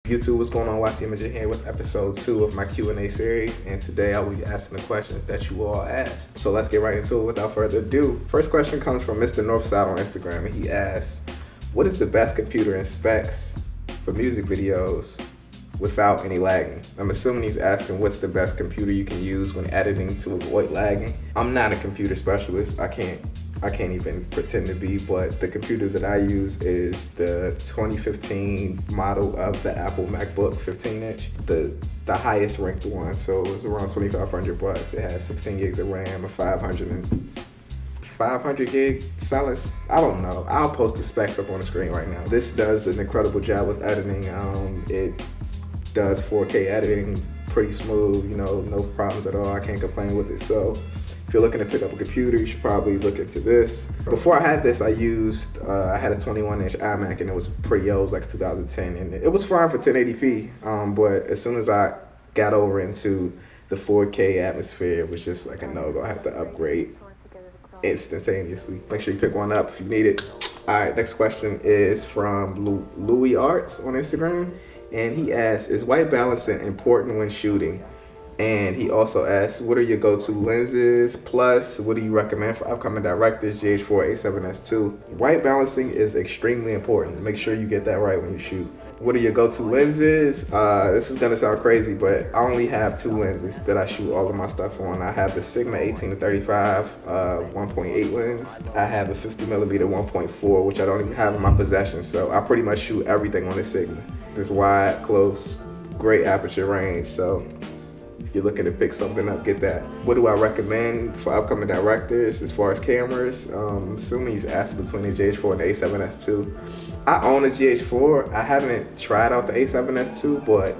YouTube, what's going on? YCImaging here with episode 2 of my Q&A series, and today I'll be asking the questions that you all asked. So let's get right into it without further ado. First question comes from Mr. Northside on Instagram, and he asks, what is the best computer and specs for music videos without any lagging? I'm assuming he's asking what's the best computer you can use when editing to avoid lagging. I'm not a computer specialist. I can't even pretend to be, but the computer that I use is the 2015 model of the Apple MacBook 15-inch, the highest ranked one. So it was around $2,500. It has 16 gigs of RAM, a 500 gig solid. I don't know. I'll post the specs up on the screen right now. This does an incredible job with editing. It does 4K editing pretty smooth, you know, no problems at all. I can't complain with it. So if you're looking to pick up a computer, you should probably look into this. Before I had this, I had a 21-inch iMac, and it was pretty old, it was like 2010, and it was fine for 1080p. But as soon as I got over into the 4K atmosphere, it was just like a no-go. I have to upgrade instantaneously. Make sure you pick one up if you need it. All right, next question is from Louis Arts on Instagram, and he asks, is white balancing important when shooting? And he also asks, what are your go-to lenses? Plus, what do you recommend for upcoming directors, GH4, A7S II? White balancing is extremely important. Make sure you get that right when you shoot. What are your go-to lenses? This is gonna sound crazy, but I only have 2 lenses that I shoot all of my stuff on. I have the Sigma 18-35 1.8 lens. I have a 50mm 1.4, which I don't even have in my possession. So I pretty much shoot everything on the Sigma. This wide, close, great aperture range. So if you're looking to pick something up, get that. What do I recommend for upcoming directors as far as cameras? Assuming he's asked between the GH4 and the A7S II. I own a GH4. I haven't tried out the A7S II, but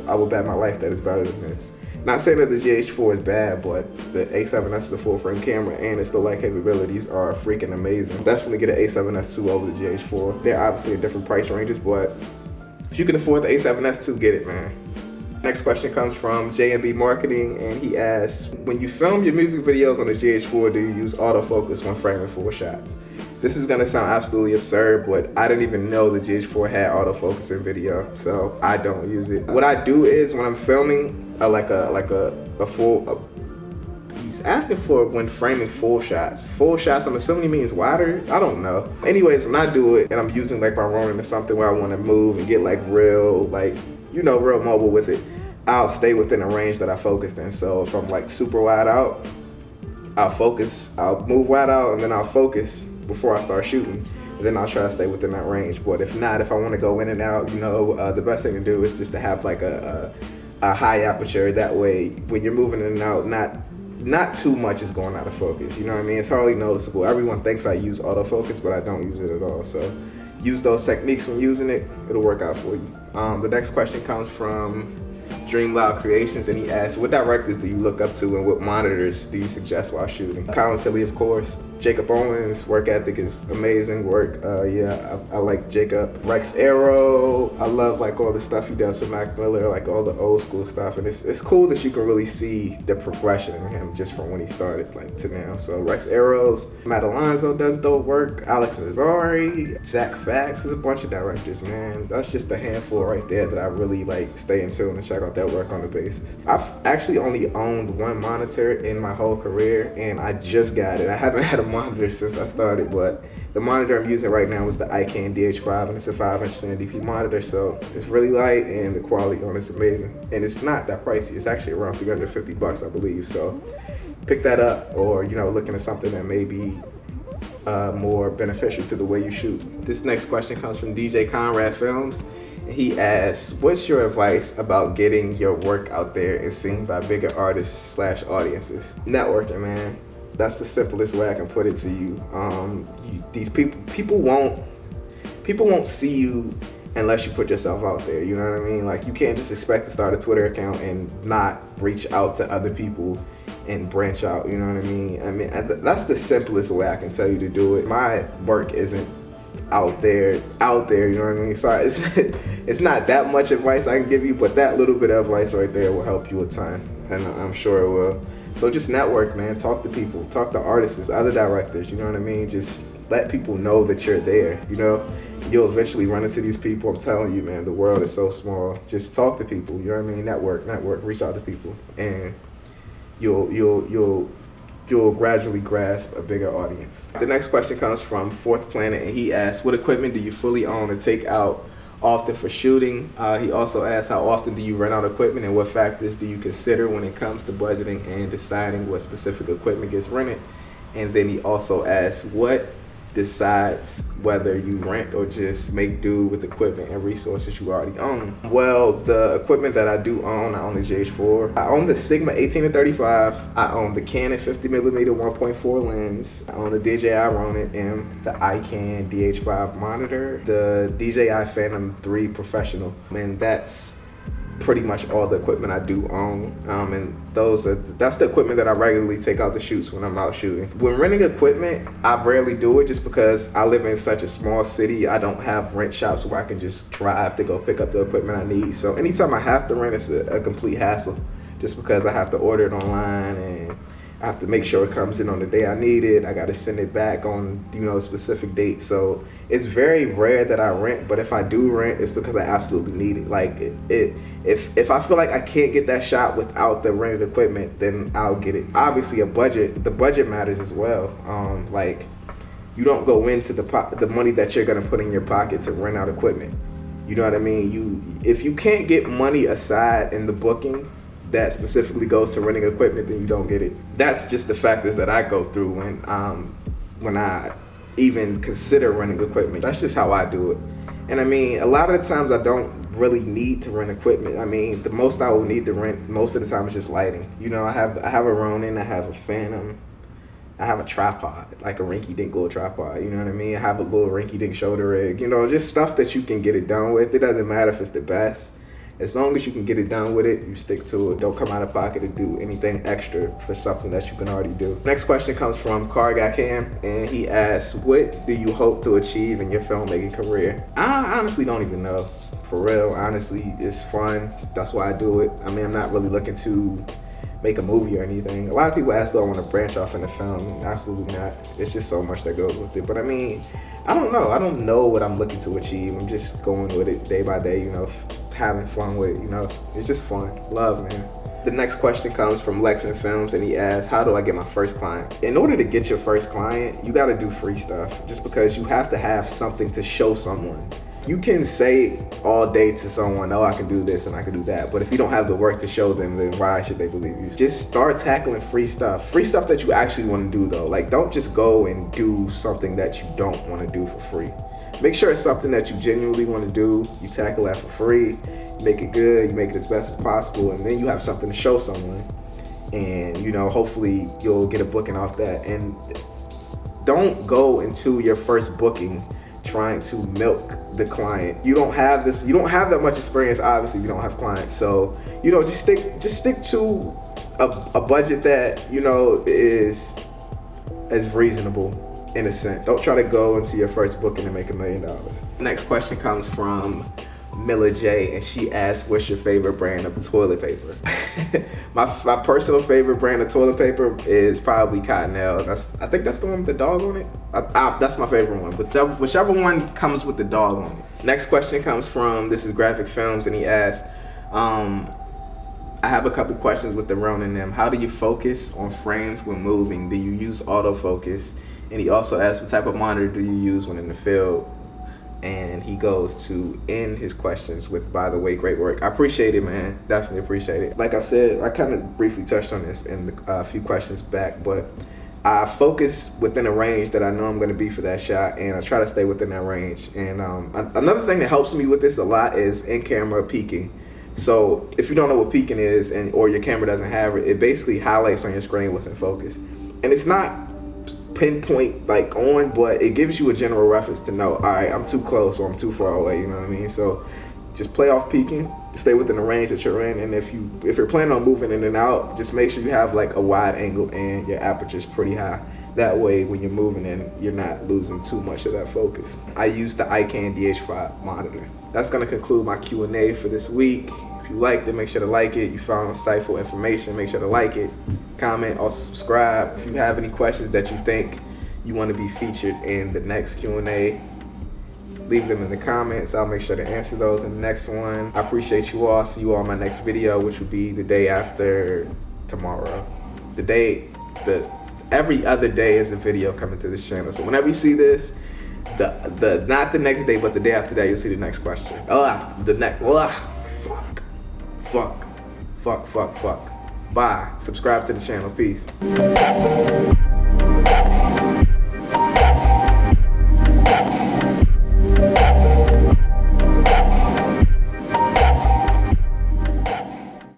I would bet my life that it's better than this. Not saying that the GH4 is bad, but the A7S is a full frame camera, and its still light capabilities are freaking amazing. Definitely get an A7S II over the GH4. They're obviously in different price ranges, but if you can afford the A7S II, get it, man. Next question comes from J&B Marketing, and he asks, when you film your music videos on the GH4, do you use autofocus when framing full shots? This is gonna sound absolutely absurd, but I didn't even know the GH4 had autofocus in video, so I don't use it. What I do is when I'm filming he's asking for when framing full shots. Full shots, I'm assuming he means wider. I don't know. Anyways, when I do it and I'm using like my Ronin or something where I want to move and get like real, real mobile with it, I'll stay within a range that I focused in. So if I'm like super wide out, I'll move wide out and then I'll focus before I start shooting. And then I'll try to stay within that range. But if not, if I want to go in and out, the best thing to do is just to have like a high aperture. That way, when you're moving in and out, not too much is going out of focus. You know what I mean? It's hardly noticeable. Everyone thinks I use autofocus, but I don't use it at all. So use those techniques when using it. It'll work out for you. The next question comes from Dream Loud Creations, and he asks, what directors do you look up to and what monitors do you suggest while shooting? Colin Tilley, of course. Jacob Owens, work ethic is amazing work. I like Jacob. Rex Arrow, I love like all the stuff he does for Mac Miller, like all the old school stuff. And it's cool that you can really see the progression in him just from when he started like to now. So Rex Arrows, Matt Alonzo does dope work. Alex Mazzari, Zach Fax, there's a bunch of directors, man. That's just a handful right there that I really like stay in tune and check out their work on the basis. I've actually only owned one monitor in my whole career, and I just got it. I haven't had a monitor since I started, but the monitor I'm using right now is the iCan DH5, and it's a 5-inch 1080p monitor, so it's really light and the quality on it's amazing. And it's not that pricey. It's actually around $350, I believe. So pick that up, or looking at something that may be more beneficial to the way you shoot. This next question comes from DJ Conrad Films. He asks, what's your advice about getting your work out there and seen by bigger artists / audiences? Networking, man. That's the simplest way I can put it to you. These people won't see you unless you put yourself out there. You know what I mean? Like, you can't just expect to start a Twitter account and not reach out to other people and branch out. You know what I mean? That's the simplest way I can tell you to do it. My work isn't out there, you know what I mean? So it's not that much advice I can give you, but that little bit of advice right there will help you a ton, and I'm sure it will. So just network, man. Talk to people, talk to artists, other directors, you know what I mean? Just let people know that you're there, you'll eventually run into these people. I'm telling you, man, the world is so small. Just talk to people, you know what I mean? Network, reach out to people, and you'll gradually grasp a bigger audience. The next question comes from Fourth Planet, and he asks, what equipment do you fully own and take out often for shooting? He also asks, how often do you rent out equipment, and what factors do you consider when it comes to budgeting and deciding what specific equipment gets rented? And then he also asks, what decides whether you rent or just make do with equipment and resources you already own? Well, the equipment that I do own, I own the GH4. I own the Sigma 18-35. I own the Canon 50mm 1.4 lens. I own the DJI Ronin M, the iCan DH5 monitor, the DJI Phantom 3 Professional, and that's pretty much all the equipment I do own, and that's the equipment that I regularly take out to shoots when I'm out shooting. When renting equipment, I rarely do it just because I live in such a small city. I don't have rent shops where I can just drive to go pick up the equipment I need. So anytime I have to rent, it's a complete hassle, just because I have to order it online and I have to make sure it comes in on the day I need it. I got to send it back on, a specific date. So it's very rare that I rent, but if I do rent, it's because I absolutely need it. Like if I feel like I can't get that shot without the rented equipment, then I'll get it. Obviously, the budget matters as well. Like, you don't go into the money that you're gonna put in your pocket to rent out equipment. You know what I mean? If you can't get money aside in the booking that specifically goes to renting equipment, then you don't get it. That's just the factors that I go through when I even consider renting equipment. That's just how I do it. And I mean, a lot of the times I don't really need to rent equipment. I mean, the most I will need to rent most of the time is just lighting. I have a Ronin, I have a Phantom, I have a tripod, like a rinky-dink little tripod, you know what I mean? I have a little rinky-dink shoulder rig, just stuff that you can get it done with. It doesn't matter if it's the best. As long as you can get it done with it, you stick to it. Don't come out of pocket to do anything extra for something that you can already do. Next question comes from Car Guy Cam, and he asks, what do you hope to achieve in your filmmaking career? I honestly don't even know. For real, honestly, it's fun. That's why I do it. I mean, I'm not really looking to make a movie or anything. A lot of people ask, do I want to branch off into film? Absolutely not. It's just so much that goes with it. But I mean, I don't know. I don't know what I'm looking to achieve. I'm just going with it day by day, having fun with it, it's just fun. Love, man. The next question comes from Lexington Films, and he asks, how do I get my first client? In order to get your first client, you gotta do free stuff, just because you have to have something to show someone. You can say all day to someone, oh, I can do this and I can do that, but if you don't have the work to show them, then why should they believe you? Just start tackling free stuff that you actually want to do though. Like, don't just go and do something that you don't want to do for free. Make sure it's something that you genuinely want to do. You tackle that for free, you make it good, you make it as best as possible, and then you have something to show someone. And hopefully you'll get a booking off that. And don't go into your first booking trying to milk the client. You don't have that much experience, obviously, if you don't have clients. So, just stick to a budget that, is as reasonable in a sense. Don't try to go into your first booking and make $1 million. Next question comes from Milla J, and she asks, what's your favorite brand of toilet paper? my personal favorite brand of toilet paper is probably Cottonelle. I think that's the one with the dog on it. That's my favorite one, but whichever one comes with the dog on it. Next question comes from, this is Graphic Films, and he asks, I have a couple questions with the Ronin M. How do you focus on frames when moving? Do you use autofocus? And he also asks, what type of monitor do you use when in the field? And he goes to end his questions with, by the way, great work. I appreciate it, man. Definitely appreciate it. Like I said, I kind of briefly touched on this in a few questions back, but I focus within a range that I know I'm gonna be for that shot, and I try to stay within that range. And another thing that helps me with this a lot is in-camera peaking. So if you don't know what peaking is, or your camera doesn't have it, it basically highlights on your screen what's in focus. And it's not pinpoint like on, but it gives you a general reference to know, all right, I'm too close or I'm too far away, you know what I mean? So just play off peaking, stay within the range that you're in, and if you're planning on moving in and out, just make sure you have like a wide angle and your aperture's pretty high. That way when you're moving in, you're not losing too much of that focus. I use the iCan DH5 monitor. That's gonna conclude my Q&A for this week. If you liked it, make sure to like it. You found insightful information, make sure to like it, comment, also subscribe. If you have any questions that you think you want to be featured in the next Q&A, leave them in the comments. I'll make sure to answer those in the next one. I appreciate you all. See you all in my next video, which will be the day after tomorrow. Every other day is a video coming to this channel. So whenever you see this, not the next day, but the day after that, you'll see the next question. Fuck. Bye. Subscribe to the channel. Peace.